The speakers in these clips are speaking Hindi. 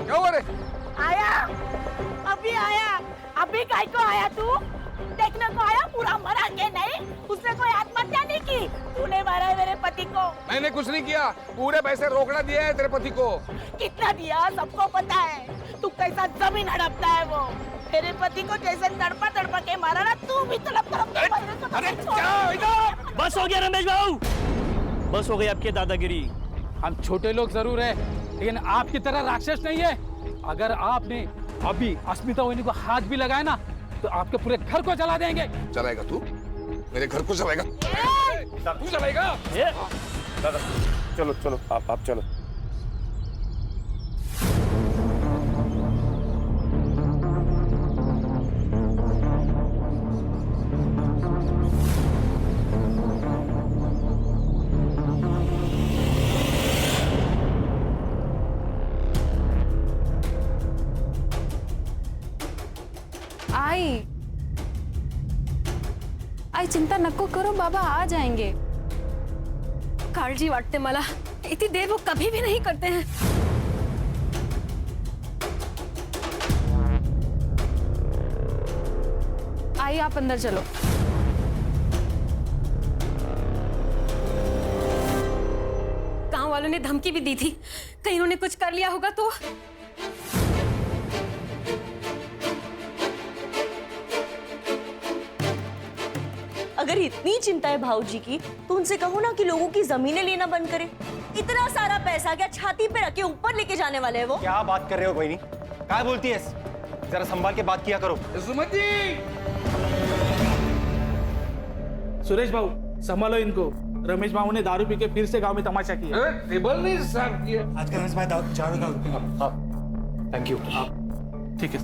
क्या हुआ रे? आया, अभी आया। अभी काय को आया तू? देखने को आया पूरा मरा के नहीं? उसने कोई आत्महत्या नहीं की? तूने मारा है मेरे पति को। मैंने कुछ नहीं किया, पूरे पैसे रोकड़ा दिया है तेरे पति को। कितना दिया सबको पता है। तू कैसा जमीन हड़पता है वो। मेरे पति को जैसे तड़पा तड़पा के मारा ना, तू भी तड़प तड़प के मरने को। अरे क्या इधर? बस हो गया रमेश बाबू, बस हो गई आपकी दादागिरी। हम छोटे लोग जरूर है, लेकिन आपकी तरह राक्षस नहीं है। अगर आपने अभी अस्मिता वहिनी को हाथ भी लगाया ना, तो आपके पूरे घर को जला देंगे। चलाएगा तू? मेरे घर को चलाएगा? तू चलाएगा? दादा चलो चलो, आप चलो। आई चिंता नको करो, बाबा आ जाएंगे। काळजी वाटते मला, इतनी देर वो कभी भी नहीं करते हैं। आई आप अंदर चलो। गांव वालों ने धमकी भी दी थी, कहीं उन्होंने कुछ कर लिया होगा तो। अगर इतनी चिंता है भाऊजी की, तो उनसे कहो ना कि लोगों की जमीनें लेना बंद करें। इतना सारा पैसा क्या छाती पे रख के ऊपर लेके जाने वाले हैं वो? क्या बात कर रहे हो बहनी? क्या बोलती है? जरा संभाल के बात किया करो। सुमति! सुरेश बाबू संभालो इनको। रमेश बाबू ने दारू पी के फिर से गांव में तमाशा किया। टेबल नहीं साफ किया। आज का रमेश भाई चारों का। Thank you. ठीक है,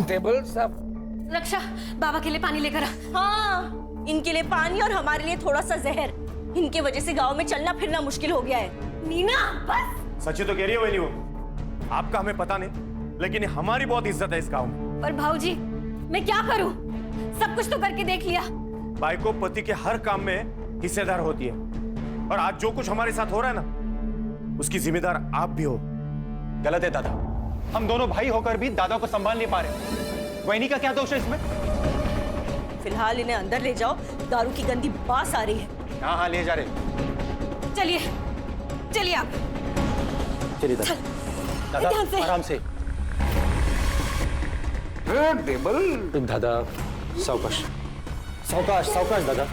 टेबल साफ। रक्षा, बाबा के लिए पानी लेकर आ। हाँ, इनके लिए पानी और हमारे लिए थोड़ा सा जहर। इनके वजह से गांव में चलना फिरना मुश्किल हो गया है। मीना बस। सच्ची तो कह रही है बहनी वो। आपका हमें पता नहीं, लेकिन हमारी बहुत इज्जत है इस गांव में। पर भाऊजी, मैं क्या करूं? सब कुछ तो करके देख लिया। भाई को पति के हर काम में हिस्सेदार होती है, और आज जो कुछ हमारे साथ हो रहा है ना, उसकी जिम्मेदार आप भी हो। गलत है दादा, हम दोनों भाई होकर भी दादा को संभाल नहीं पा रहे। वहिनी का क्या दोष है इसमें? फिलहाल इन्हें अंदर ले जाओ, दारू की गंदी बास आ रही है। हाँ हाँ ले जा रहे। चलिए चलिए आप। चलिए दादा, ध्यान से। आराम से। टेबल। दादा सावकाश सावकाश सावकाश दादा।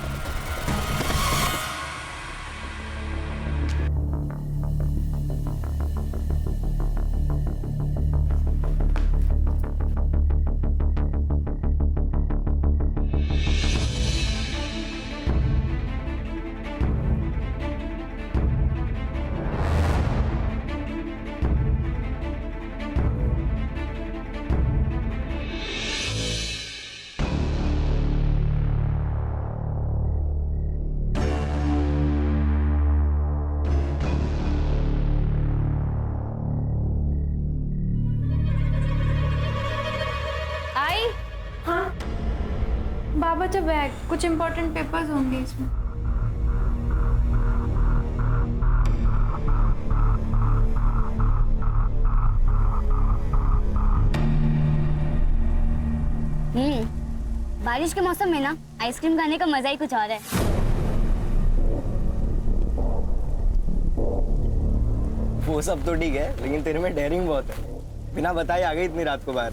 बाबा तो बैग, कुछ इम्पोर्टेंट पेपर्स होंगे इसमें। बारिश के मौसम में ना आइसक्रीम खाने का मजा ही कुछ और है। वो सब तो ठीक है, लेकिन तेरे में डेयरिंग बहुत है। बिना बताए आ गई इतनी रात को बाहर।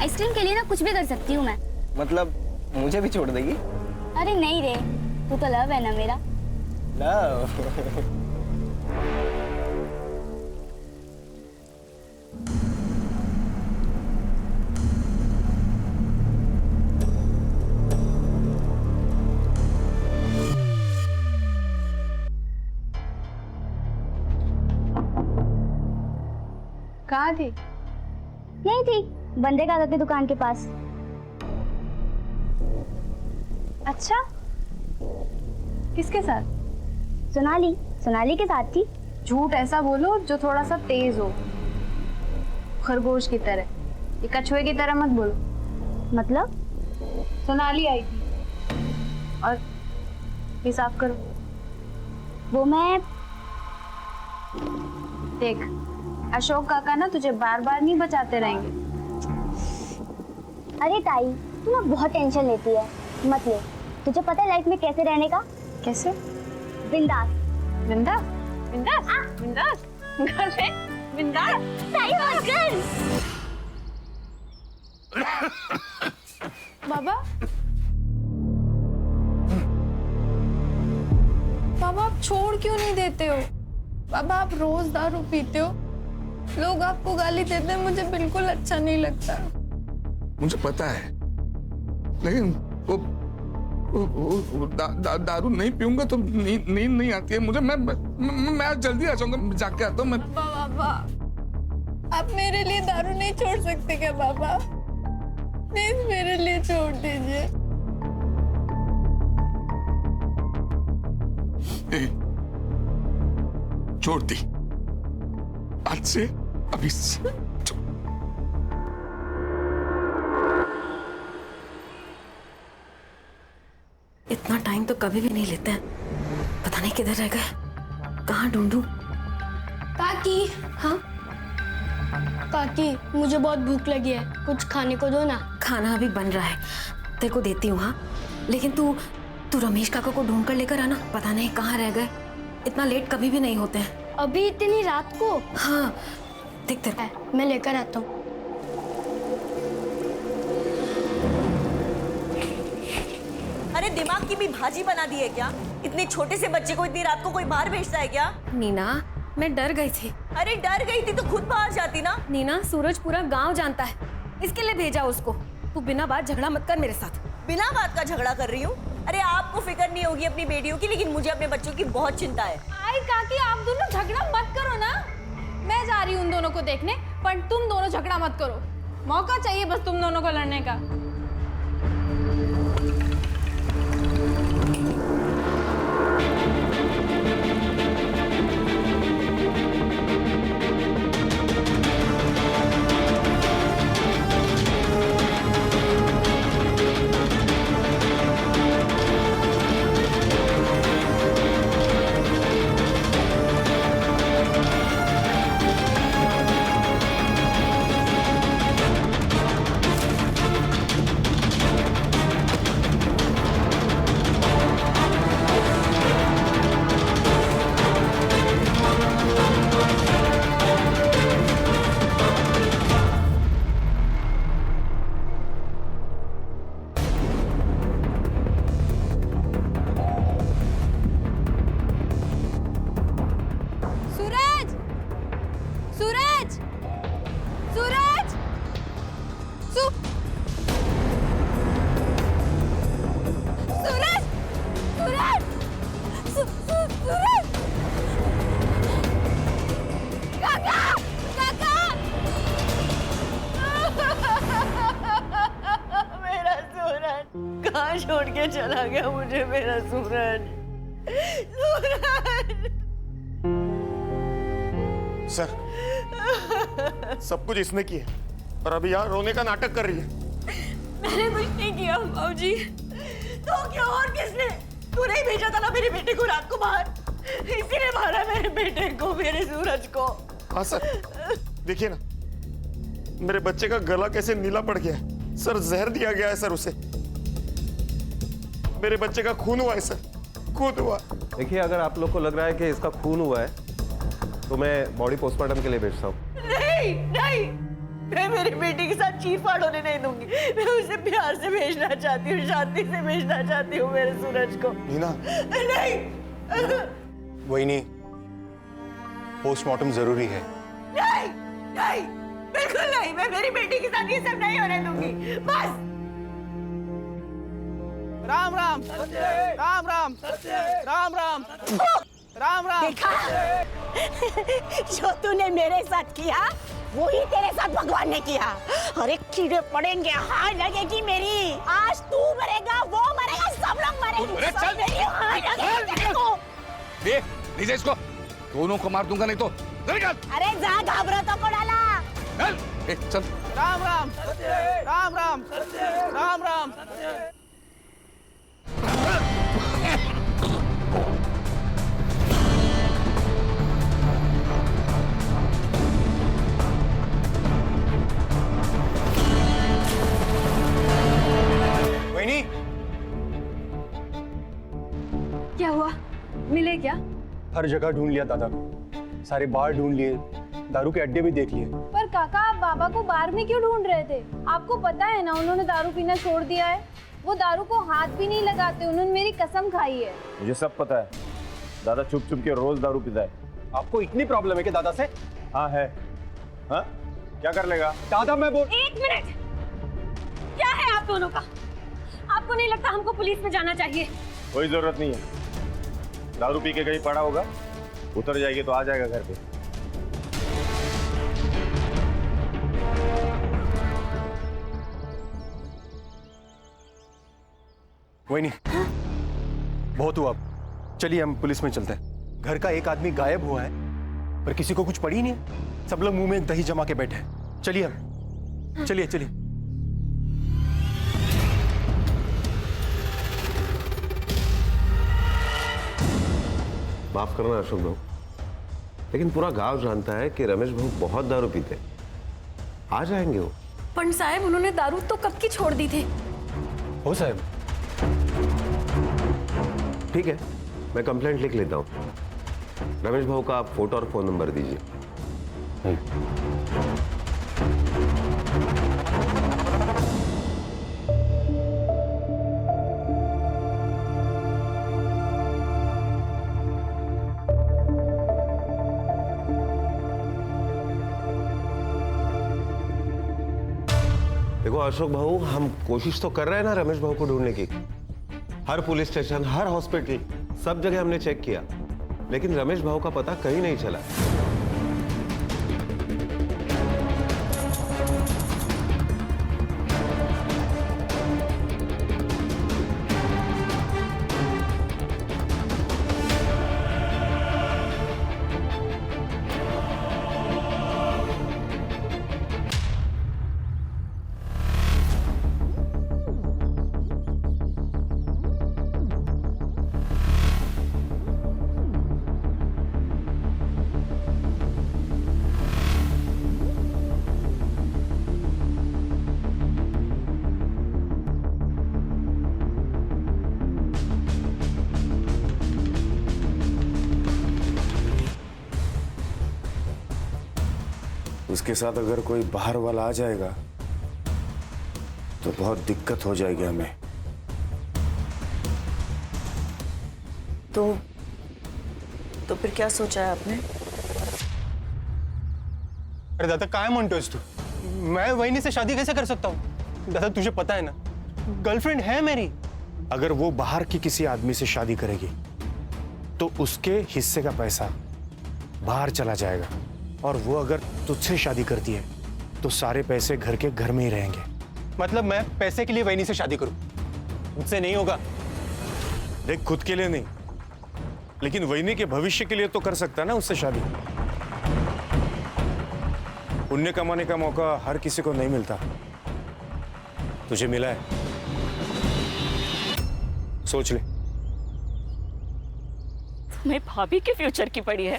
आइसक्रीम के लिए ना कुछ भी कर सकती हूँ मैं। मतलब मुझे भी छोड़ देगी? अरे नहीं रे, तू तो लव है ना मेरा। लव? कहाँ थी? यही थी, बंदे काका की दुकान के पास। अच्छा, किसके साथ? सोनाली के साथ थी। झूठ ऐसा बोलो जो थोड़ा सा तेज हो, खरगोश की तरह। ये कछुए की तरह मत बोलो। मतलब? सोनाली आई थी। और ये साफ करो। वो मैं देख, अशोक काका ना तुझे बार बार नहीं बचाते रहेंगे। अरे ताई, तू ना बहुत टेंशन लेती है। मत ले। तुझे पता है लाइफ में कैसे रहने का? कैसे? बिंदास। बिंदास? बिंदास? बिंदास? बिंदास? ताई भास्कर। बाबा, बाबा आप छोड़ क्यों नहीं देते हो? बाबा आप रोज दारू पीते हो, लोग आपको गाली देते हैं, मुझे बिल्कुल अच्छा नहीं लगता। मुझे पता है, लेकिन वो दारू नहीं पीऊंगा तो नींद नहीं आती है मुझे। मैं आज जल्दी आ जाऊंगा, जाके आता हूँ मैं। बाबा आप मेरे लिए दारू नहीं छोड़ सकते क्या बाबा? प्लीज मेरे लिए छोड़ दीजिए। छोड़ दी, आज से अभी से। इतना टाइम तो कभी भी नहीं लेते हैं। पता नहीं किधर रह गए, कहाँ ढूंढूं? काकी। हाँ काकी, मुझे बहुत भूख लगी है, कुछ खाने को दो ना। खाना अभी बन रहा है, तेरे को देती हूँ। हाँ, लेकिन तू रमेश काका को ढूंढ कर लेकर आना। पता नहीं कहाँ रह गए, इतना लेट कभी भी नहीं होते हैं। अभी इतनी रात को? हाँ, देख तेरे को मैं लेकर आता हूँ। अरे दिमाग की भी भाजी बना दी है क्या? इतने छोटे से बच्चे को इतनी रात को कोई बाहर भेजता है क्या? नीना, मैं डर गई थी। अरे डर गई थी तो खुद बाहर जाती ना। नीना, सूरज पूरा गांव जानता है, इसके लिए भेजा उसको। तू बिना बात झगड़ा मत कर मेरे साथ। बिना बात का झगड़ा कर रही हूँ? अरे आपको फिक्र नहीं होगी अपनी बेटियों की, लेकिन मुझे अपने बच्चों की बहुत चिंता है। आई काकी, आप दोनों झगड़ा मत करो ना। मैं जा रही हूँ उन दोनों को देखने, पर तुम दोनों झगड़ा मत करो। मौका चाहिए बस तुम दोनों को लड़ने का। कहाँ छोड़ के चला गया मुझे मेरा सूरज? सर, सब कुछ इसने किया और अभी यहाँ रोने का नाटक कर रही है। मैंने कुछ नहीं किया बाबूजी। तो क्या और किसने? तूने ही भेजा था ना मेरे बेटे को रात को बाहर, इसी ने मारा मेरे बेटे को, मेरे सूरज को। हाँ सर, देखिए ना मेरे बच्चे का गला कैसे नीला पड़ गया है। सर, जहर दिया गया है सर उसे। मेरे बच्चे का खून हुआ है सर, खून हुआ। देखिए, अगर आप लोग को लग रहा है कि इसका खून हुआ है तो मैं बॉडी पोस्टमार्टम के लिए भेजता हूँ। नहीं नहीं, मैं मेरी बेटी के साथ चीर-फाड़ होने नहीं दूंगी। मैं उसे प्यार से भेजना चाहती हूँ, शांति से भेजना चाहती हूँ मेरे सूरज को। नीना, नहीं वही नहीं, पोस्टमार्टम जरूरी है। नहीं नहीं, बिल्कुल नहीं। मैं मेरी बेटी के साथ ये सब नहीं होने दूंगी। बस। राम राम राम राम राम राम राम राम। देखा जो तूने मेरे साथ किया वो ही तेरे साथ भगवान ने किया। अरे कीड़े पड़ेंगे, हाय लगेगी मेरी। आज तू मरेगा, वो मरेगा, सब लोग मरेंगे। सब मेरी हाय लगेगी। ले जा इसको, दोनों को मार दूंगा नहीं तो। निकल। अरे जा, घाबरत नको डाला। चल, चल। राम राम राम राम राम राम। वहीनी, क्या हुआ? मिले क्या? हर जगह ढूंढ लिया दादा को, सारे बार ढूंढ लिए, दारू के अड्डे भी देख लिए। पर काका, आप बाबा को बार में क्यों ढूंढ रहे थे? आपको पता है ना उन्होंने दारू पीना छोड़ दिया है। वो दारू को हाथ भी नहीं लगाते, उन्होंने मेरी कसम खाई है। मुझे सब पता है, दादा छुप छुप के रोज दारू पीता है। आपको इतनी प्रॉब्लम है कि दादा से? हाँ है। हाँ, क्या कर लेगा दादा? मैं बोल। 1 मिनट, क्या है आप दोनों का? आपको नहीं लगता हमको पुलिस में जाना चाहिए? कोई जरूरत नहीं है, दारू पी के कहीं पड़ा होगा, उतर जाएगी तो आ जाएगा घर पे। कोई नहीं, बहुत हुआ, चलिए हम पुलिस में चलते हैं। घर का एक आदमी गायब हुआ है पर किसी को कुछ पड़ी ही नहीं है, सब लोग मुंह में एक दही जमा के बैठे हैं। चलिए हम, चलिए चलिए। माफ करना अशोक भाऊ, लेकिन पूरा गांव जानता है कि रमेश भाऊ बहुत दारू पीते। आ जाएंगे वो। पंडित साहब, उन्होंने दारू तो कब की छोड़ दी थी। हो साहब, ठीक है, मैं कंप्लेंट लिख लेता हूँ। रमेश भाऊ का आप फोटो और फोन नंबर दीजिए। देखो अशोक भाऊ, हम कोशिश तो कर रहे हैं ना रमेश भाऊ को ढूंढने की। हर पुलिस स्टेशन, हर हॉस्पिटल, सब जगह हमने चेक किया, लेकिन रमेश भाऊ का पता कहीं नहीं चला। उसके साथ अगर कोई बाहर वाला आ जाएगा तो बहुत दिक्कत हो जाएगी हमें। तो फिर क्या सोचा है आपने? अरे दादा, काय म्हणतोयस तू? मैं वहीनी से शादी कैसे कर सकता हूँ? दादा तुझे पता है ना, गर्लफ्रेंड है मेरी। अगर वो बाहर की किसी आदमी से शादी करेगी तो उसके हिस्से का पैसा बाहर चला जाएगा, और वो अगर तुझसे शादी करती है तो सारे पैसे घर के घर में ही रहेंगे। मतलब मैं पैसे के लिए वहीनी से शादी करूं? मुझसे नहीं होगा। देख, खुद के लिए नहीं, लेकिन वहीनी के भविष्य के लिए तो कर सकता है ना उससे शादी। पुण्य कमाने का मौका हर किसी को नहीं मिलता, तुझे मिला है, सोच ले। तुम्हें भाभी के फ्यूचर की पड़ी है।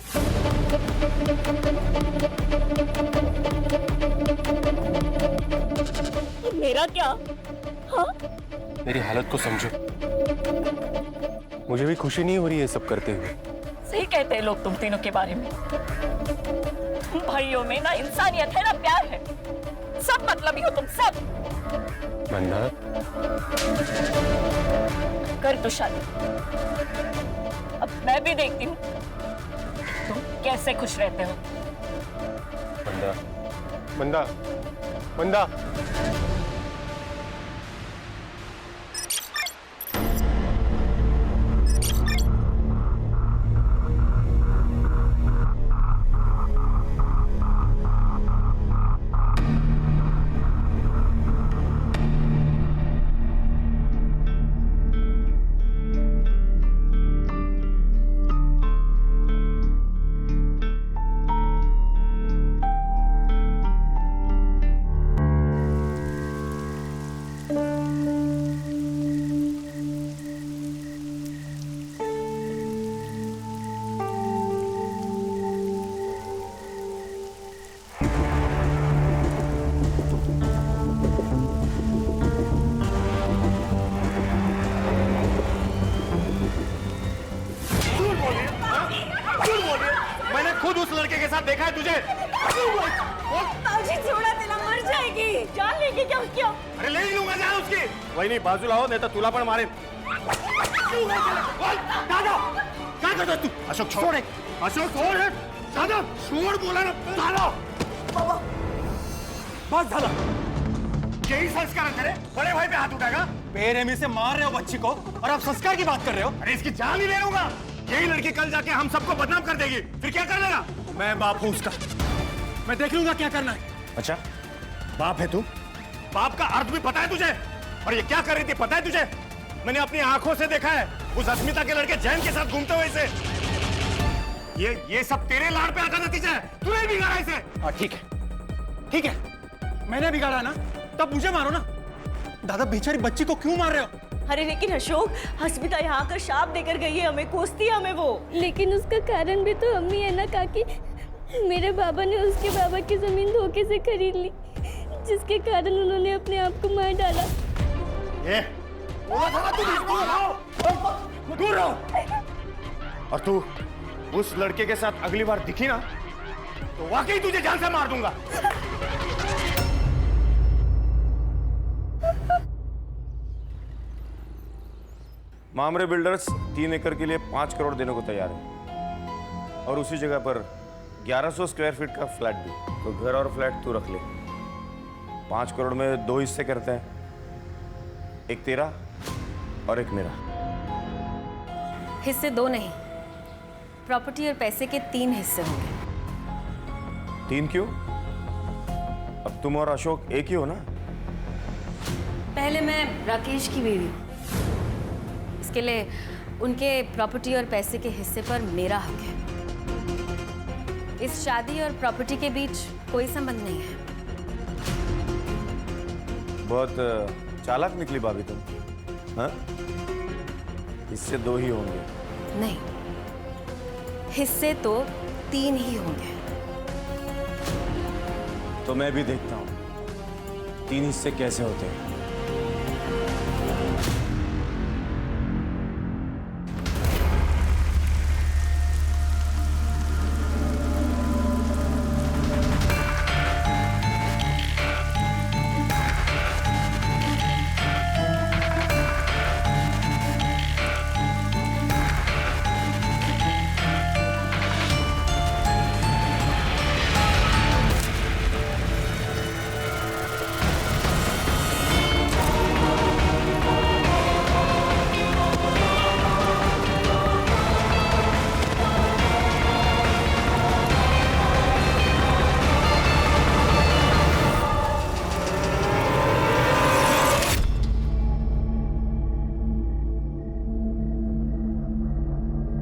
मेरा क्या? हाँ? मेरी हालत को समझो, मुझे भी खुशी नहीं हो रही है सब करते हुए। सही कहते हैं लोग तुम तीनों के बारे में। तुम भाइयों में ना इंसानियत है ना प्यार है, सब मतलबी हो तुम सब। मंदा, कर दो शादी, अब मैं भी देखती हूँ तुम कैसे खुश रहते हो। मंदा, मंदा, मंदा। साथ देखा है तुझे? बाबूजी छोड़ा देना, मर जाएगी। जान लेंगे क्या उसकी? अरे ले ही लूंगा जान उसकी। वही नहीं, बाजू लाओ नहीं तो तुला पण मारे। दादा क्या करता तू? अशोक छोड़, अशोक छोड़, दादा छोड़ बोला ना दादा। बस दादा, यही संस्कार है तेरे? बड़े भाई पे हाथ उठाएगा? बेरहमी से मार रहे हो बच्ची को और आप संस्कार की बात कर रहे हो? अरे इसकी जान ही ले लूंगा। यही लड़की कल जाके हम सबको बदनाम कर देगी, फिर क्या कर लेगा? मैं बाप हूं उसका, मैं देख लूंगा क्या करना है। अच्छा बाप है तू? बाप का अर्थ भी पता है तुझे? और ये क्या कर रही थी पता है तुझे? मैंने अपनी आंखों से देखा है उस अस्मिता के लड़के जैन के साथ घूमते हुए इसे। ये सब तेरे लाड़ पे आका नतीजा है, तूने बिगाड़ा इसे। ठीक है, ठीक है, मैंने बिगाड़ा ना, तब मुझे मारो ना। दादा बेचारी बच्ची को क्यों मार रहे हो? अरे लेकिन अशोक, अस्मिता यहाँ आकर शाप देकर गई है हमें, कोसती है हमें वो। लेकिन उसका कारण भी तो अम्मी है ना काकी। मेरे बाबा ने उसके बाबा की जमीन धोखे से खरीद ली, जिसके कारण उन्होंने अपने आप को मार डाला। ये दूर रहो। और तू उस लड़के के साथ अगली बार दिखी ना तो वाकई तुझे जान से मार दूंगा। मामरे बिल्डर्स 3 एकड़ के लिए 5 करोड़ देने को तैयार है और उसी जगह पर 1100 स्क्वायर फीट का फ्लैट भी। तो घर और फ्लैट तू रख ले। 5 करोड़ में 2 हिस्से करते हैं, एक तेरा और एक मेरा। हिस्से 2 नहीं, प्रॉपर्टी और पैसे के 3 हिस्से होंगे। 3 क्यों? अब तुम और अशोक एक ही हो ना? पहले मैं राकेश की बीवी हूँ, इसके लिए उनके प्रॉपर्टी और पैसे के हिस्से पर मेरा हक है। इस शादी और प्रॉपर्टी के बीच कोई संबंध नहीं है। बहुत चालाक निकली भाभी तुम, हाँ? हिस्से 2 ही होंगे। नहीं, हिस्से तो 3 ही होंगे। तो मैं भी देखता हूँ 3 हिस्से कैसे होते हैं।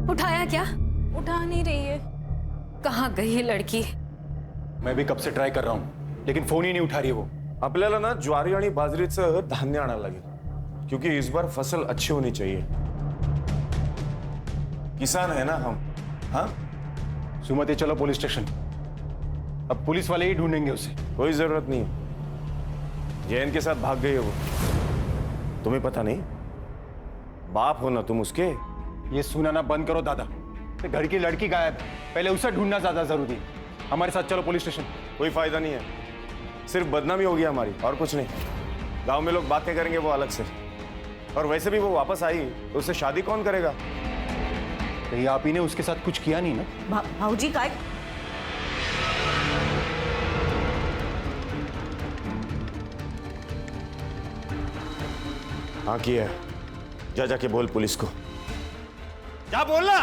उठाया क्या? उठा नहीं रही है। कहाँ गई ये लड़की? मैं भी कब से ट्राय कर रहा हूँ लेकिन फोन ही नहीं उठा रही वो। आपल्याला ना ज्वारी आणि बाजरीचं धान्य आणायला लागेल क्योंकि इस बार फसल अच्छी होनी चाहिए। किसान है ना हम, हाँ? सुमति चलो पुलिस स्टेशन, अब पुलिस वाले ही ढूंढेंगे उसे। कोई जरूरत नहीं है, जैन के साथ भाग गई है वो। तुम्हें पता नहीं? बाप हो ना तुम उसके। ये सुनाना बंद करो दादा, घर की लड़की गायब, पहले उसे ढूंढना ज्यादा जरूरी है। हमारे साथ चलो पुलिस स्टेशन। कोई फायदा नहीं है, सिर्फ बदनामी होगी हमारी और कुछ नहीं। गांव में लोग बातें करेंगे वो अलग से, और वैसे भी वो वापस आई तो उससे शादी कौन करेगा? कहीं आप ही ने उसके साथ कुछ किया नहीं ना? भाऊजी काय? हाँ किया है, जा जाके बोल पुलिस को, जा बोलना।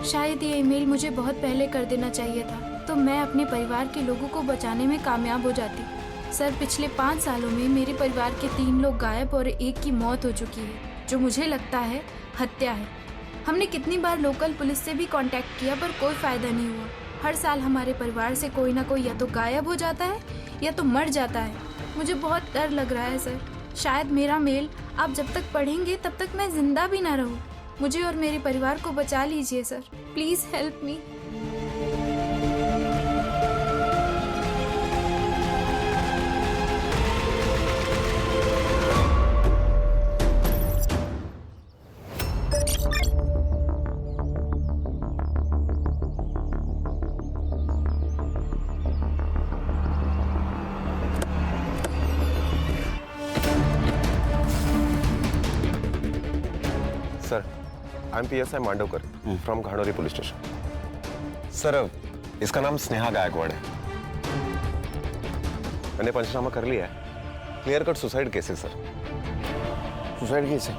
शायद ये ईमेल मुझे बहुत पहले कर देना चाहिए था, तो मैं अपने परिवार के लोगों को बचाने में कामयाब हो जाती। सर, पिछले 5 सालों में मेरे परिवार के 3 लोग गायब और 1 की मौत हो चुकी है, जो मुझे लगता है हत्या है। हमने कितनी बार लोकल पुलिस से भी कांटेक्ट किया पर कोई फायदा नहीं हुआ। हर साल हमारे परिवार से कोई ना कोई या तो गायब हो जाता है या तो मर जाता है। मुझे बहुत डर लग रहा है सर, शायद मेरा मेल आप जब तक पढ़ेंगे तब तक मैं जिंदा भी ना रहूं। मुझे और मेरे परिवार को बचा लीजिए sir, please help me. Sir I am PSI Mandavkar from Ghanoli police station. Sir इसका नाम स्नेहा गायकवाड़ है। मैंने पंचनामा कर लिया है। क्लियर कट सुसाइड केस है सर। सुसाइड केस है?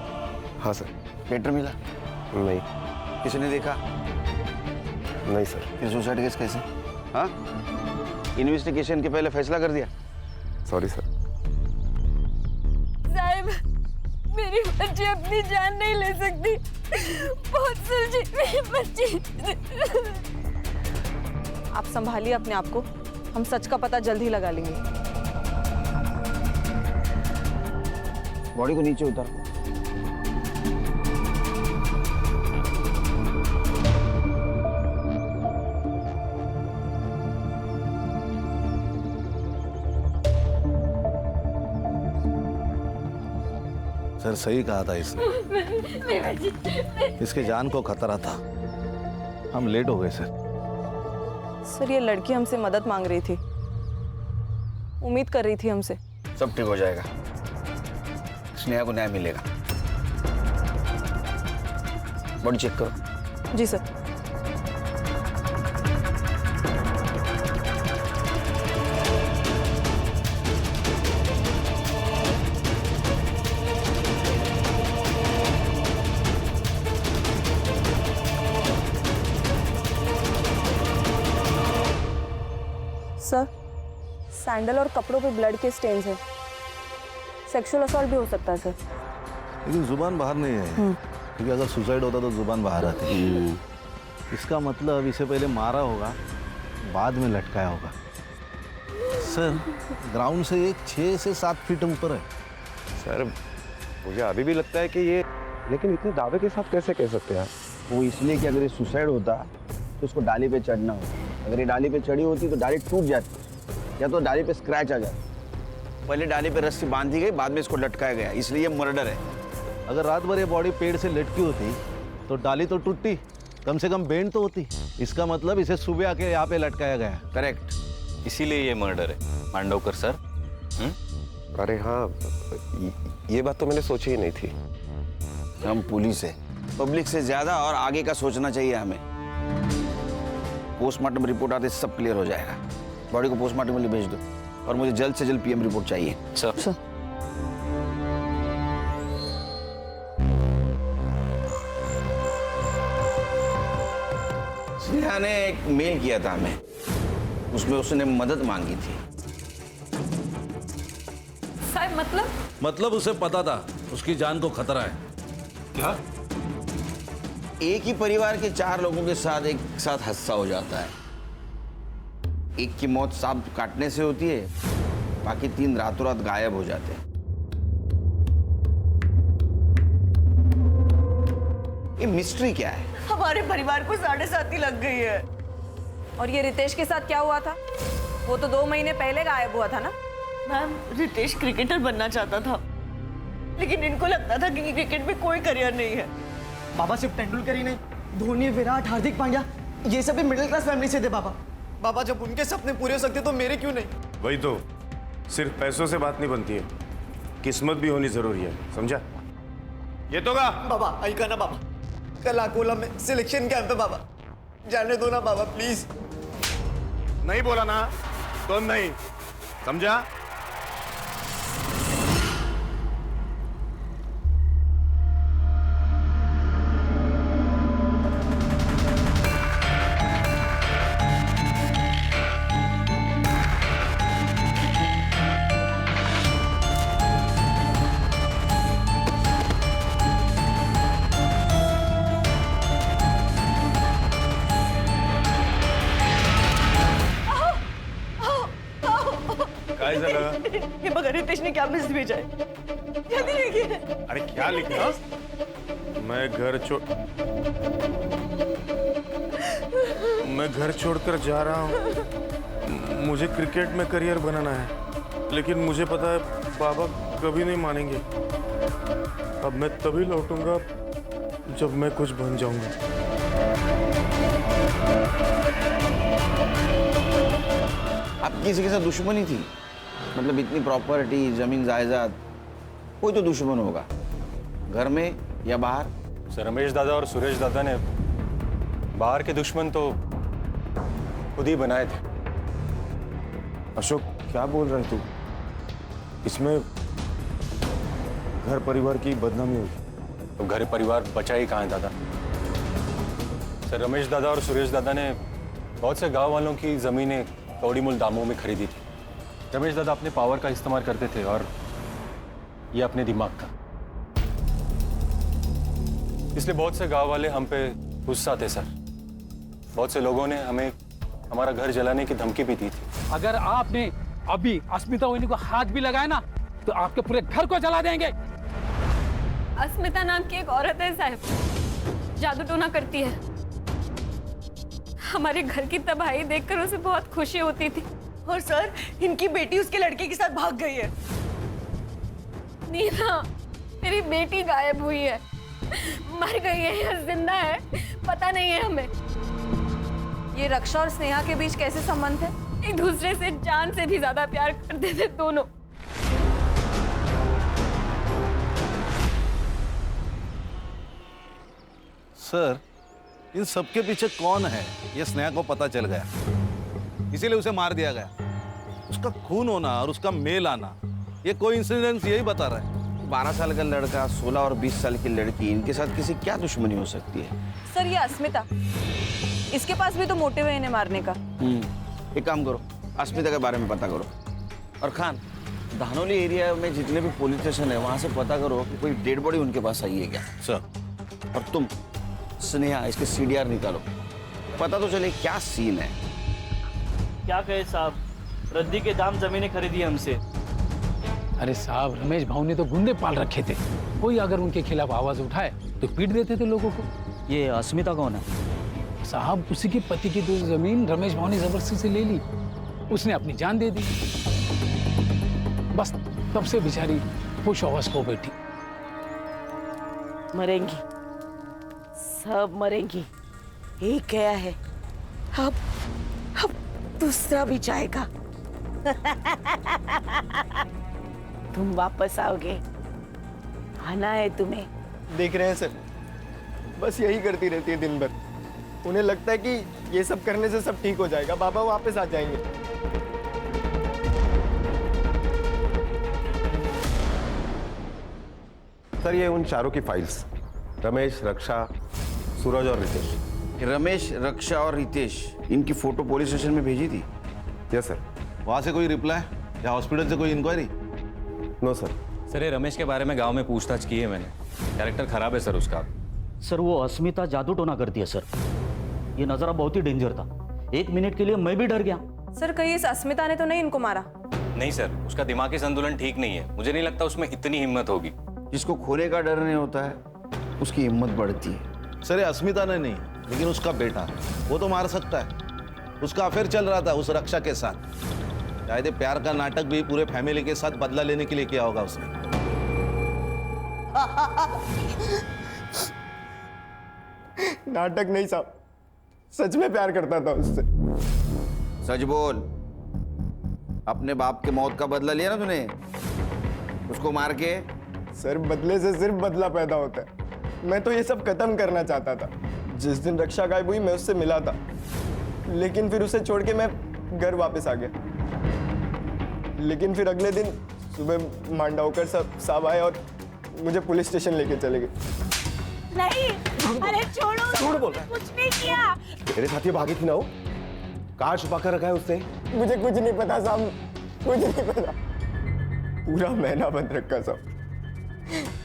हाँ सर। लेटर मिला? नहीं। किसी ने देखा? नहीं सर। फिर सुसाइड केस कैसे? हाँ, इन्वेस्टिगेशन के पहले फैसला कर दिया? Sorry sir. साहब, मेरी बच्ची अपनी जान नहीं ले सकती। बहुत सुलझी मेरी बच्ची। आप संभालिए अपने आप को, हम सच का पता जल्द ही लगा लेंगे। बॉडी को नीचे उतार। सर सही कहा था इसने, इसके जान को खतरा था। हम लेट हो गए सर। सर ये लड़की हमसे मदद मांग रही थी, उम्मीद कर रही थी हमसे। सब ठीक हो जाएगा, स्नेहा को न्याय मिलेगा। बॉडी चेक करो। जी सर। सर सैंडल और कपड़ों पे ब्लड के स्टेन्स हैं। सेक्सुअल असॉल्ट भी हो सकता है सर। लेकिन जुबान बाहर नहीं है, क्योंकि अगर सुसाइड होता तो जुबान बाहर आती। इसका मतलब इसे पहले मारा होगा, बाद में लटकाया होगा। सर ग्राउंड से एक 6 से 7 फीट ऊपर है। सर मुझे अभी भी लगता है कि ये, लेकिन इतने दावे के साथ कैसे कह सकते हैं आप? वो इसलिए कि अगर ये सुसाइड होता तो उसको डाली पे चढ़ना होता। अगर ये डाली पे चढ़ी होती तो डाली टूट जाती, या तो डाली पे स्क्रैच आ जाता। पहले डाली पे रस्सी बांधी गई, बाद में इसको लटकाया गया, इसलिए ये मर्डर है। अगर रात भर ये बॉडी पेड़ से लटकी होती तो डाली तो टूटती, कम से कम बेंड तो होती। इसका मतलब इसे सुबह आके यहाँ पे लटकाया गया। करेक्ट, इसीलिए ये मर्डर है मांडवकर सर। अरे हाँ, ये बात तो मैंने सोची ही नहीं थी। हम पुलिस है, पब्लिक से ज्यादा और आगे का सोचना चाहिए हमें। पोस्टमार्टम रिपोर्ट आते सब क्लियर हो जाएगा। बॉडी को पोस्टमार्टम के लिए भेज दो, और मुझे जल्द से जल्द PM रिपोर्ट चाहिए। सर। स्नेहा ने एक मेल किया था हमें, उसमें उसने मदद मांगी थी। साहब मतलब उसे पता था उसकी जान को खतरा है। क्या? एक ही परिवार के 4 लोगों के साथ एक साथ हादसा हो जाता है। एक की मौत सांप काटने से होती है, बाकी 3 रातों रात गायब हो जाते हैं। ये मिस्ट्री क्या है? हमारे परिवार को 7.5 लग गई है। और ये रितेश के साथ क्या हुआ था? वो तो 2 महीने पहले गायब हुआ था ना। मैम, रितेश क्रिकेटर बनना चाहता था, लेकिन इनको लगता था कि क्रिकेट में कोई करियर नहीं है। बाबा सिर्फ तेंदुलकर ही नहीं, धोनी, विराट, हार्दिक पांड्या, ये सब भी मिडिल क्लास फैमिली से थे बाबा। बाबा जब उनके सपने पूरे हो सकते तो मेरे क्यों नहीं? वही तो, सिर्फ पैसों से बात नहीं बनती है, किस्मत भी होनी जरूरी है, समझा? ये तो का बाबा ऐका ना बाबा, कल अकोला में सिलेक्शन कैंप है बाबा, जाने दो ना बाबा प्लीज। नहीं बोला ना तो नहीं, समझा? ये बगैर रितेश ने क्या मैसेज भेजा है? जल्दी लिखिए। अरे क्या लिखा? मैं घर छोड़कर जा रहा हूँ, मुझे क्रिकेट में करियर बनाना है, लेकिन मुझे पता है बाबा कभी नहीं मानेंगे। अब मैं तभी लौटूंगा जब मैं कुछ बन जाऊंगा। आप किसी के साथ दुश्मनी थी? मतलब इतनी प्रॉपर्टी, जमीन जायदाद, कोई तो दुश्मन होगा, घर में या बाहर। सर रमेश दादा और सुरेश दादा ने बाहर के दुश्मन तो खुद ही बनाए थे। अशोक क्या बोल रहे तू? इसमें घर परिवार की बदनामी हुई। तो घर परिवार बचा ही कहाँ है दादा? सर रमेश दादा और सुरेश दादा ने बहुत से गांव वालों की जमीनें कौड़ी मूल दामों में खरीदी थी। रमेश दादा अपने पावर का इस्तेमाल करते थे और ये अपने दिमाग का। इसलिए बहुत से गांव वाले हम पे गुस्सा थे सर। बहुत से लोगों ने हमें हमारा घर जलाने की धमकी भी दी थी। अगर आपने अभी अस्मिता वहिनी को हाथ भी लगाया ना तो आपके पूरे घर को जला देंगे। अस्मिता नाम की एक औरत है साहब, जादू टोना करती है। हमारे घर की तबाही देखकर उसे बहुत खुशी होती थी। और सर इनकी बेटी उसके लड़के के साथ भाग गई है। नीना, मेरी बेटी गायब हुई है, मर गई है या जिंदा है पता नहीं है हमें। ये रक्षा और स्नेहा के बीच कैसे संबंध है? एक दूसरे से जान से भी ज्यादा प्यार करते थे दोनों। सर इन सबके पीछे कौन है ये स्नेहा को पता चल गया, इसीलिए उसे मार दिया गया। उसका खून होना और उसका मेल आना ये कोइंसिडेंस यही बता रहा है। 12 साल का लड़का, 16 और 20 साल की लड़की, इनके साथ किसी क्या दुश्मनी हो सकती है? सर ये अस्मिता, इसके पास भी तो मोटिव है इन्हें मारने का। एक काम करो, अस्मिता के बारे में पता करो। और खान, धानोली एरिया में जितने भी पुलिस स्टेशन है वहां से पता करो कि कोई डेड बॉडी उनके पास आई है क्या। सर। और तुम स्नेहा इसके CDR निकालो, पता तो चले क्या सीन है। क्या कहे साहब, रद्दी के दाम जमीनें खरीदी हमसे। अरे साहब, रमेश भाऊ ने तो गुंडे पाल रखे थे, कोई अगर उनके खिलाफ आवाज उठाए तो पीट देते थे लोगों को। ये अस्मिता कौन है? साहब उसी के पति की 2 जमीन रमेश भाऊ ने जबरदस्ती से ले ली, उसने अपनी जान दे दी। बस तब से बेचारी खुश होश हो बैठी। मरेंगी, सब मरेंगी, एक गया है, अब दूसरा भी जाएगा। तुम वापस आओगे, आना है तुम्हें। देख रहे हैं सर, बस यही करती रहती है दिन भर। उन्हें लगता है कि ये सब करने से सब ठीक हो जाएगा, बाबा वापस आ जाएंगे। सर ये उन चारों की फाइल्स, रमेश, रक्षा, सूरज और रितेश। रमेश, रक्षा और रितेश, इनकी फोटो पुलिस स्टेशन में भेजी थी? Yes sir. वहां से कोई रिप्लाई या हॉस्पिटल से कोई इंक्वायरी? No sir. सर ये रमेश के बारे में गांव में पूछताछ की है मैंने, कैरेक्टर खराब है सर उसका। सर वो अस्मिता जादू टोना करती है सर, ये नजारा बहुत ही डेंजर था, 1 मिनट के लिए मैं भी डर गया। सर कहीं इस अस्मिता ने तो नहीं इनको मारा? नहीं सर, उसका दिमागी संतुलन ठीक नहीं है, मुझे नहीं लगता उसमें इतनी हिम्मत होगी। जिसको खोने का डर नहीं होता है उसकी हिम्मत बढ़ती है। सर ये अस्मिता ने नहीं, लेकिन उसका बेटा वो तो मार सकता है। उसका अफेयर चल रहा था उस रक्षा के साथ। शायद प्यार का नाटक भी पूरे फैमिली के साथ बदला लेने के लिए किया होगा उसने। नाटक नहीं साहब, सच में प्यार करता था उससे। सच बोल, अपने बाप के मौत का बदला लिया ना तूने उसको मार के? सर बदले से सिर्फ बदला पैदा होता है। मैं तो ये सब खत्म करना चाहता था। जिस दिन रक्षा गायब हुई मैं उससे मिला था, लेकिन फिर उसे छोड़ के मैं घर वापस आ गया। लेकिन फिर अगले दिन सुबह मांडवकर साहब आए और मुझे पुलिस स्टेशन लेके चले गए। नहीं, अरे छोड़ो, झूठ बोल रहा है। कुछ नहीं किया। तेरे साथ ये भागी थी ना वो? कहाँ छुपा कर रखा है उसने? मुझे कुछ नहीं पता साहब, कुछ नहीं पता। पूरा महीना बंद रखा साहब,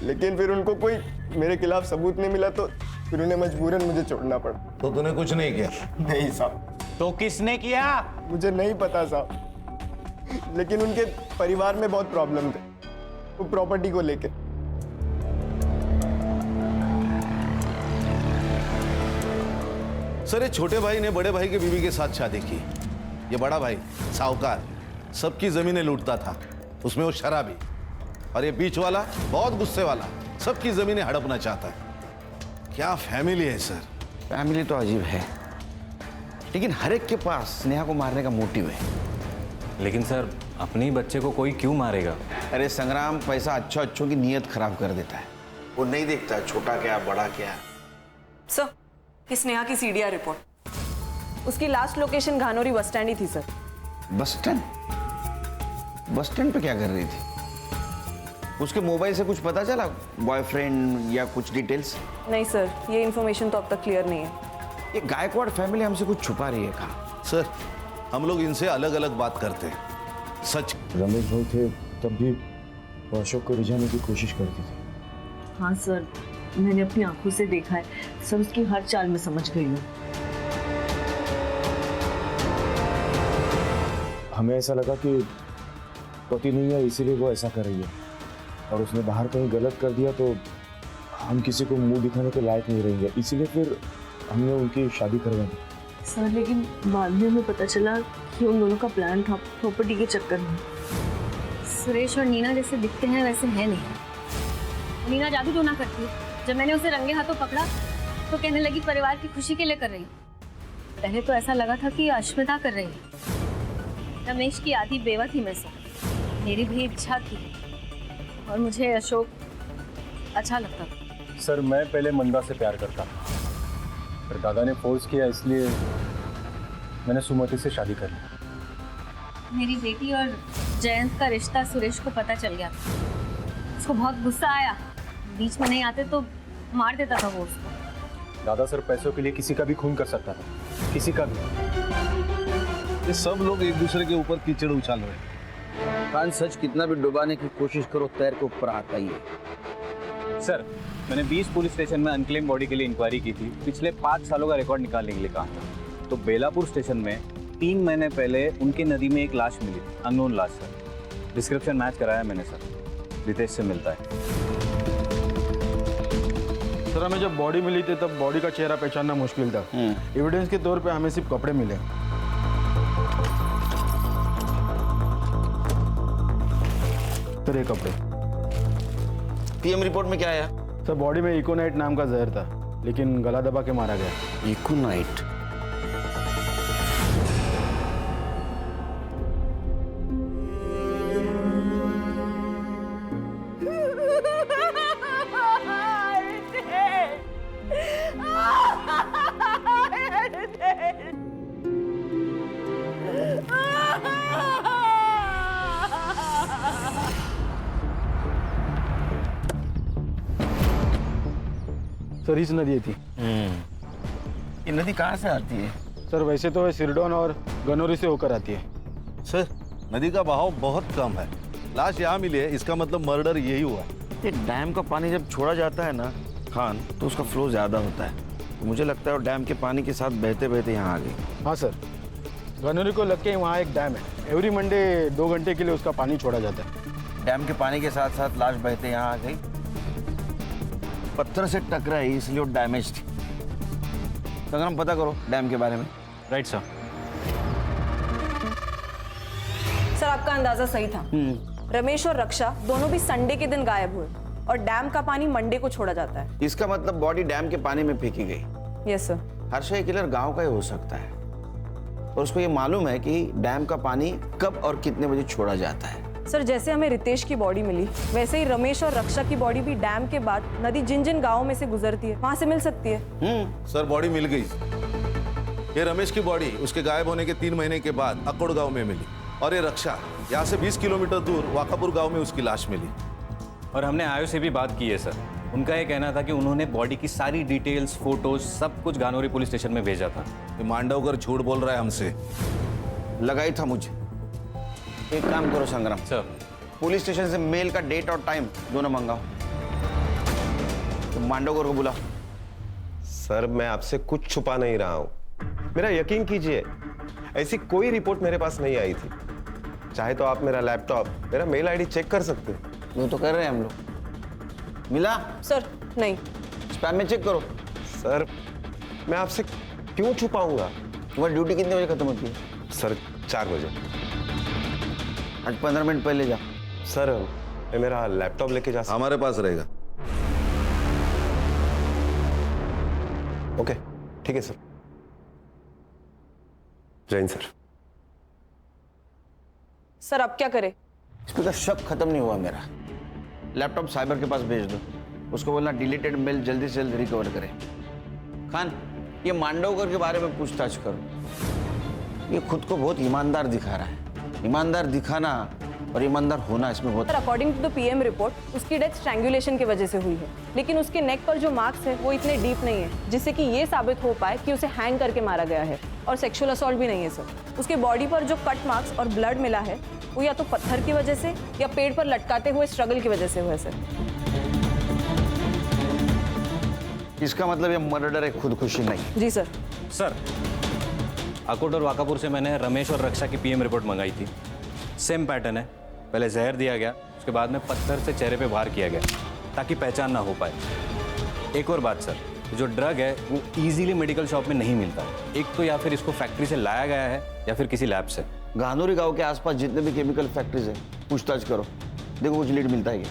लेकिन फिर उनको कोई मेरे खिलाफ सबूत नहीं मिला तो फिर उन्हें मजबूरन मुझे छोड़ना पड़ा। तो तूने कुछ नहीं किया? नहीं साहब। तो किसने किया? मुझे नहीं पता साहब, लेकिन उनके परिवार में बहुत प्रॉब्लम थे, वो प्रॉपर्टी को लेके। सर ये छोटे भाई ने बड़े भाई के बीवी के साथ शादी की। ये बड़ा भाई साहूकार सबकी जमीनें लूटता था, उसमें वो शराबी। और ये बीच वाला बहुत गुस्से वाला, सबकी जमीनें हड़पना चाहता है। क्या फैमिली है सर। फैमिली तो अजीब है, लेकिन हर एक के पास स्नेहा को मारने का मोटिव है। लेकिन सर अपने ही बच्चे को कोई क्यों मारेगा? अरे संग्राम, पैसा अच्छों की नीयत खराब कर देता है। वो नहीं देखता है छोटा क्या बड़ा क्या। सर स्नेहा की सीडीआर रिपोर्ट, उसकी लास्ट लोकेशन घानोरी बस स्टैंड ही थी sir. Bus stand? Bus stand पे क्या कर रही थी? उसके मोबाइल से कुछ पता चला, बॉयफ्रेंड या कुछ डिटेल्स? नहीं सर, ये इन्फॉर्मेशन तो अब तक क्लियर नहीं है। ये गायकवाड़ फैमिली हमसे कुछ छुपा रही है कहाँ? सर हम लोग इनसे अलग अलग बात करते हैं, सच। रमेश भाई थे तब भी वो अशोक को रिझाने की कोशिश करती थी। हाँ सर, मैंने अपनी आंखों से देखा है सर, उसकी हर चाल में समझ गई हूँ। हमें ऐसा लगा कि पति नहीं है इसीलिए वो ऐसा कर रही है, और उसने बाहर कहीं गलत कर दिया तो हम किसी को मुंह दिखाने के लायक नहीं रहेंगे, इसीलिए फिर हमने उनकी शादी करवा दी। सर लेकिन बाद में हमें पता चला कि उन दोनों का प्लान था प्रॉपर्टी के चक्कर में। सुरेश और नीना जैसे दिखते हैं वैसे है नहीं। नीना जादू टोना करती है। जब मैंने उसे रंगे हाथों पकड़ा तो कहने लगी परिवार की खुशी के लिए कर रही हूँ। पहले तो ऐसा लगा था कि अश्मिता कर रही है। रमेश की आधी बेवा थी मैं से, मेरी भी इच्छा थी और मुझे अशोक अच्छा लगता था। सर मैं पहले मंदा से प्यार करता था, पर दादा ने फोर्स किया इसलिए मैंने सुमति से शादी कर ली। मेरी बेटी और जयंत का रिश्ता सुरेश को पता चल गया। उसको बहुत गुस्सा आया, बीच में नहीं आते तो मार देता था वो उसको। दादा सर पैसों के लिए किसी का भी खून कर सकता था, किसी का भी। ये सब लोग एक दूसरे के ऊपर कीचड़ उछाल रहे हैं। कान सच कितना भी डुबाने की कोशिश करो तैर के ऊपर आता ही है। सर मैंने 20 पुलिस स्टेशन में अनक्लेम बॉडी के लिए इंक्वायरी की थी। पिछले 5 सालों का रिकॉर्ड निकालने के लिए कहा था। तो बेलापुर स्टेशन में 3 महीने पहले उनकी नदी में एक लाश मिली, अननोन लाश सर। डिस्क्रिप्शन मैच कराया मैंने सर, रितेश से मिलता है। सर हमें जब बॉडी मिली थी तब बॉडी का चेहरा पहचानना मुश्किल था। एविडेंस के तौर पे हमें सिर्फ कपड़े मिले। सर ये कपड़े। पीएम रिपोर्ट में क्या आया? सर बॉडी में इकोनाइट नाम का जहर था, लेकिन गला दबा के मारा गया। इकोनाइट? सर इस नदी थी। ये नदी कहाँ से आती है? सर वैसे तो सिरडोन और गनौरी से होकर आती है। सर नदी का बहाव बहुत कम है, लाश यहाँ मिली है, इसका मतलब मर्डर यही हुआ। ये डैम का पानी जब छोड़ा जाता है ना खान, तो उसका फ्लो ज्यादा होता है। तो मुझे लगता है वो डैम के पानी के साथ बहते बहते यहाँ आ गई। हाँ सर, गनौरी को लग के वहाँ एक डैम है। एवरी मंडे 2 घंटे के लिए उसका पानी छोड़ा जाता है। डैम के पानी के साथ साथ लाश बहते यहाँ आ गई। पत्थर से टकराई इसलिए वो डैमेज थी। संग्राम पता करो डैम के बारे में। Right sir. सर आपका अंदाजा सही था। रमेश और रक्षा दोनों भी संडे के दिन गायब हुए और डैम का पानी मंडे को छोड़ा जाता है। इसका मतलब बॉडी डैम के पानी में फेंकी गई। Yes sir. हर्षा ये किलर गांव का ही हो सकता है और उसको ये मालूम है कि डैम का पानी कब और कितने बजे छोड़ा जाता है। सर जैसे हमें रितेश की बॉडी मिली, वैसे ही रमेश और रक्षा की बॉडी भी डैम के बाद नदी जिन जिन गांवों में से गुजरती है वहां से मिल सकती है। सर बॉडी मिल गई। ये रमेश की बॉडी उसके गायब होने के 3 महीने के बाद अकोड़ गांव में मिली, और ये रक्षा यहाँ से 20 किलोमीटर दूर वाकापुर गांव में उसकी लाश मिली। और हमने आयो से भी बात की है सर। उनका ये कहना था कि उन्होंने बॉडी की सारी डिटेल्स, फोटोज सब कुछ गानोरी पुलिस स्टेशन में भेजा था। ये मांडवकर झूठ बोल रहा है हमसे। लगा ही था मुझे। एक काम करो संग्राम सर, पुलिस स्टेशन से मेल का डेट और टाइम दोनों मंगाओ। तो मांडवकर को बुला। सर मैं आपसे कुछ छुपा नहीं रहा हूं, मेरा यकीन कीजिए ऐसी कोई रिपोर्ट मेरे पास नहीं आई थी। चाहे तो आप मेरा लैपटॉप, मेरा मेल आईडी चेक कर सकते हैं। वो तो कर रहे हैं हम लोग। मिला? सर नहीं। स्पैम में चेक करो। सर मैं आपसे क्यों छुपाऊंगा? तुम्हारी ड्यूटी कितने बजे खत्म होती है? सर 4 बजे। आज 15 मिनट पहले जा। सर मैं मेरा लैपटॉप लेके जा सकता? हमारे पास रहेगा। ओके ठीक है सर। जैन सर। सर अब क्या करें? इस पे का शक खत्म नहीं हुआ मेरा। लैपटॉप साइबर के पास भेज दो। उसको बोलना डिलीटेड मेल जल्दी से जल्दी रिकवर करे। खान, ये मांडवकर के बारे में पूछताछ करो। ये खुद को बहुत ईमानदार दिखा रहा है। ईमानदार दिखाना और ईमानदार होना इसमें बहुत। According to the PM report उसकी डेथ स्ट्रैंगुलेशन की वजह से हुई है, लेकिन उसके नेक पर जो मार्क्स है वो इतने डीप नहीं है जिससे कि ये साबित हो पाए कि उसे हैंग करके मारा गया है। और सेक्सुअल असॉल्ट भी नहीं है सर। उसके बॉडी पर जो कट मार्क्स और ब्लड मिला है वो या तो पत्थर की वजह से या पेड़ पर लटकाते हुए स्ट्रगल की वजह से हुआ है सर। इसका मतलब ये मर्डर है, खुदकुशी नहीं। जी सर। सर, अकोट और वाकापुर से मैंने रमेश और रक्षा की पीएम रिपोर्ट मंगाई थी। सेम पैटर्न है, पहले जहर दिया गया, उसके बाद में पत्थर से चेहरे पे वार किया गया ताकि पहचान ना हो पाए। एक और बात सर, जो ड्रग है वो इजीली मेडिकल शॉप में नहीं मिलता। एक तो या फिर इसको फैक्ट्री से लाया गया है या फिर किसी लैब से। गांधोरी गांव के आसपास जितने भी केमिकल फैक्ट्रीज है पूछताछ करो, देखो कुछ लीड मिलता है क्या।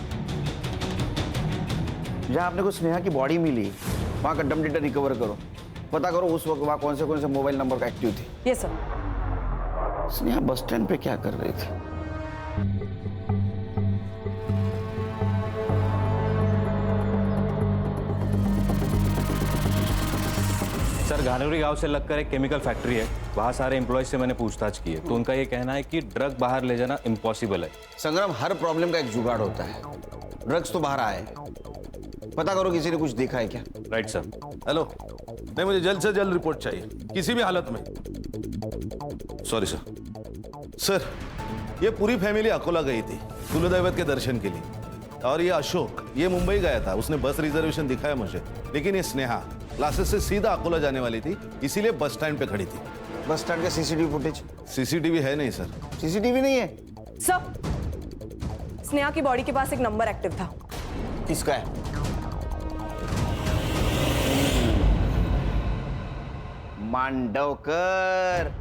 जहाँ आपने को स्नेहा की बॉडी मिली वहाँ का डम डेटा रिकवर करो, पता करो उस वक्त वहाँ कौन से मोबाइल नंबर का एक्टिव थे। Yes sir. Sneha bus stand पे क्या कर रही थी? सर, घानोरी गांव से लगकर एक केमिकल फैक्ट्री है, वहाँ सारे एम्प्लॉयज से मैंने पूछताछ की है, तो उनका ये कहना है कि ड्रग बाहर ले जाना इम्पॉसिबल है। संग्राम, हर प्रॉब्लम का एक जुगाड़ होता है। ड्रग्स तो बाहर आए, पता करो किसी ने कुछ देखा है क्या। Right sir. हेलो, नहीं मुझे जल्द से जल्द रिपोर्ट चाहिए, किसी भी हालत में। Sorry sir. सर, ये पूरी फैमिली अकोला गई थी कुलदैवत के दर्शन के लिए, और ये अशोक ये मुंबई गया था। उसने बस रिजर्वेशन दिखाया मुझे, लेकिन ये स्नेहा क्लासेस से सीधा अकोला जाने वाली थी, इसीलिए बस स्टैंड पे खड़ी थी। बस स्टैंड का सीसीटीवी फुटेज? सीसीटीवी है नहीं सर। सीसीटीवी नहीं है सर। स्नेहा की बॉडी के पास एक नंबर एक्टिव था। किसका है? मांडवकर,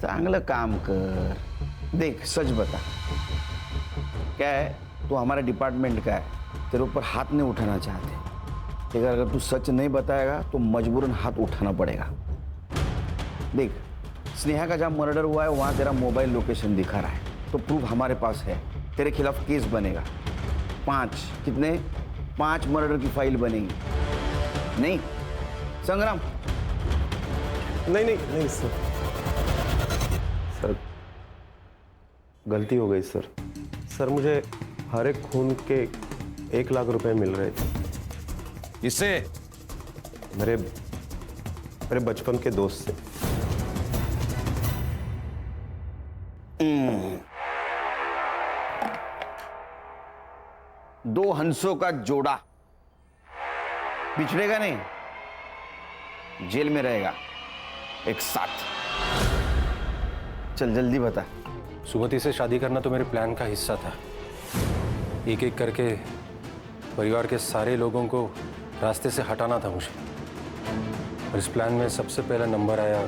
चांगलं काम कर। देख, सच बता, क्या है, तू हमारे डिपार्टमेंट का है, तेरे ऊपर हाथ नहीं उठाना चाहते, लेकिन अगर तू सच नहीं बताएगा तो मजबूरन हाथ उठाना पड़ेगा। देख, स्नेहा का जहाँ मर्डर हुआ है वहाँ तेरा मोबाइल लोकेशन दिखा रहा है, तो प्रूफ हमारे पास है, तेरे खिलाफ केस बनेगा। 5 कितने? 5 मर्डर की फाइल बनेगी। नहीं संग्राम? नहीं सर। सर, गलती हो गई सर। सर, मुझे हर एक खून के 1 लाख रुपए मिल रहे थे। इससे मेरे बचपन के दोस्त से। दो हंसों का जोड़ा बिछड़ेगा नहीं, जेल में रहेगा एक साथ। चल जल्दी बता। सुमति से शादी करना तो मेरे प्लान का हिस्सा था। एक एक करके परिवार के सारे लोगों को रास्ते से हटाना था मुझे, और इस प्लान में सबसे पहला नंबर आया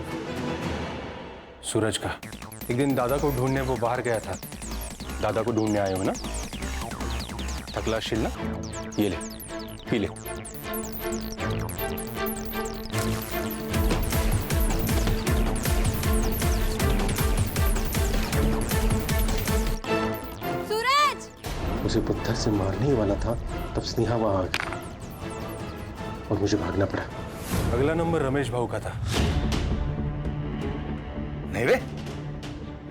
सूरज का। एक दिन दादा को ढूंढने वो बाहर गया था। दादा को ढूंढने आए हो ना? थकला शिलना, ये ले, पी ले। उसे पत्थर से मारने ही वाला था तब स्नेहा वहां आ गई और मुझे भागना पड़ा। अगला नंबर रमेश भाऊ का था। नहीं रे,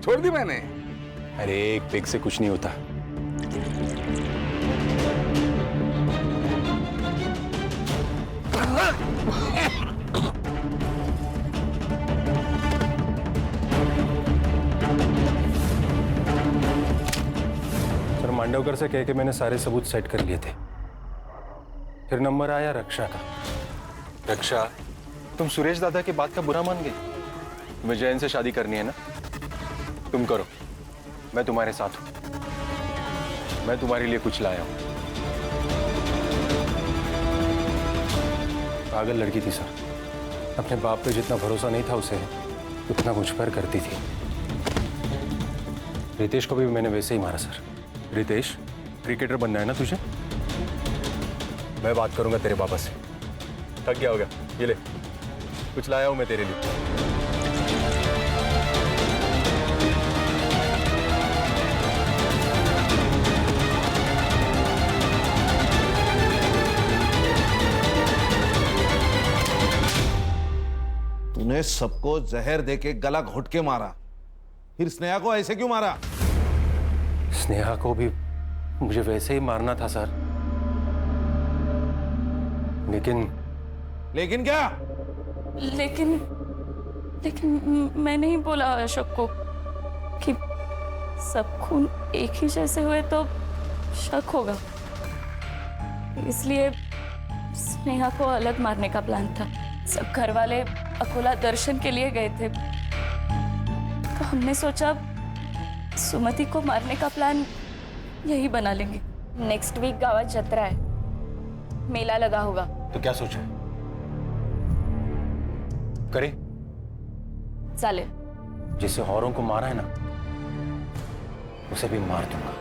छोड़ दी मैंने। अरे एक पेग से कुछ नहीं होता। मांडवकर से कह के मैंने सारे सबूत सेट कर लिए थे। फिर नंबर आया रक्षा का। रक्षा, तुम सुरेश दादा की बात का बुरा मान गई? तुम्हें जैन से शादी करनी है ना? तुम करो, मैं तुम्हारे साथ हूं। मैं तुम्हारे लिए कुछ लाया हूं। पागल लड़की थी सर, अपने बाप पे जितना भरोसा नहीं था उसे उतना मुझ पर करती थी। रितेश को भी मैंने वैसे ही मारा सर। रितेश, क्रिकेटर बनना है ना तुझे? मैं बात करूंगा तेरे पापा से। थक गया होगा, ये ले, कुछ लाया हूं मैं तेरे लिए। तूने सबको जहर देके गला घोट के मारा, फिर स्नेहा को ऐसे क्यों मारा? स्नेहा को भी मुझे वैसे ही मारना था सर, लेकिन क्या? लेकिन मैं नहीं बोला अशोक को कि सब खून एक ही जैसे हुए तो शक होगा, इसलिए स्नेहा को अलग मारने का प्लान था। सब घर वाले अकोला दर्शन के लिए गए थे, तो हमने सोचा सुमति को मारने का प्लान यही बना लेंगे। नेक्स्ट वीक गावात जत्रा है, मेला लगा होगा। तो क्या सोचा करें? चालेल। जिसे औरों को मारा है ना, उसे भी मार दूंगा।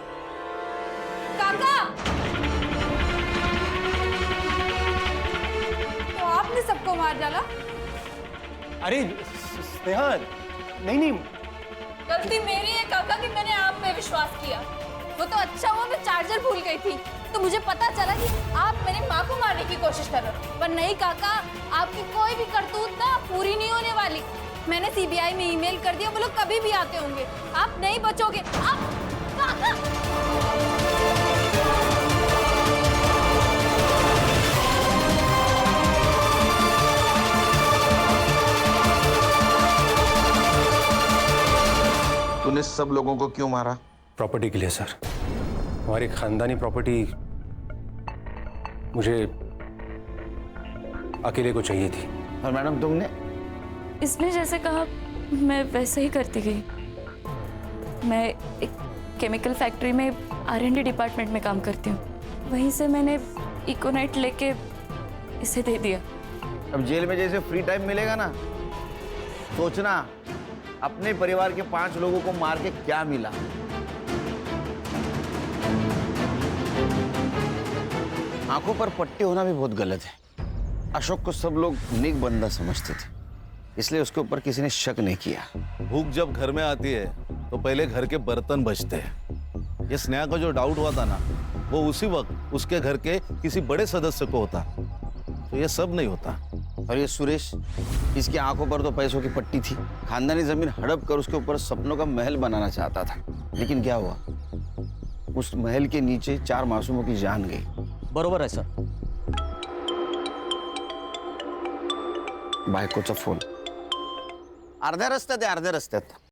काका, तो आपने सबको मार डाला? अरे स्नेहा, नहीं। गलती मेरी है काका कि मैंने आप पे विश्वास किया। वो तो अच्छा हुआ मैं चार्जर भूल गई थी, तो मुझे पता चला कि आप मेरी माँ को मारने की कोशिश कर रहे हो। पर नहीं काका, आपकी कोई भी करतूत ना पूरी नहीं होने वाली। मैंने सीबीआई में ईमेल कर दिया, वो लोग कभी भी आते होंगे। आप नहीं बचोगे। आप काका! तूने सब लोगों को क्यों मारा? प्रॉपर्टी के लिए सर। हमारी खानदानी प्रॉपर्टी मुझे अकेले को चाहिए थी। और मैडम तुमने? इसने जैसे कहा मैं वैसे ही करती गई। मैं एक केमिकल फैक्ट्री में R&D डिपार्टमेंट में काम करती हूँ। वहीं से मैंने इकोनाइट लेके इसे दे दिया। अब जेल में जैसे फ्री टाइम मिलेगा ना, सोचना अपने परिवार के 5 लोगों को मार के क्या मिला। आंखों पर पट्टी होना भी बहुत गलत है। अशोक को सब लोग नेक बंदा समझते थे, इसलिए उसके ऊपर किसी ने शक नहीं किया। भूख जब घर में आती है तो पहले घर के बर्तन बचते हैं। ये स्नेहा का जो डाउट हुआ था ना, वो उसी वक्त उसके घर के किसी बड़े सदस्य को होता, तो ये सब नहीं होता। और ये सुरेश, इसकी आंखों पर तो पैसों की पट्टी थी। खानदानी जमीन हड़प कर उसके ऊपर सपनों का महल बनाना चाहता था, लेकिन क्या हुआ? उस महल के नीचे 4 मासूमों की जान गई। बरोबर आहे सर। बायकोचा फोन. अर्ध्या रस्त्यात.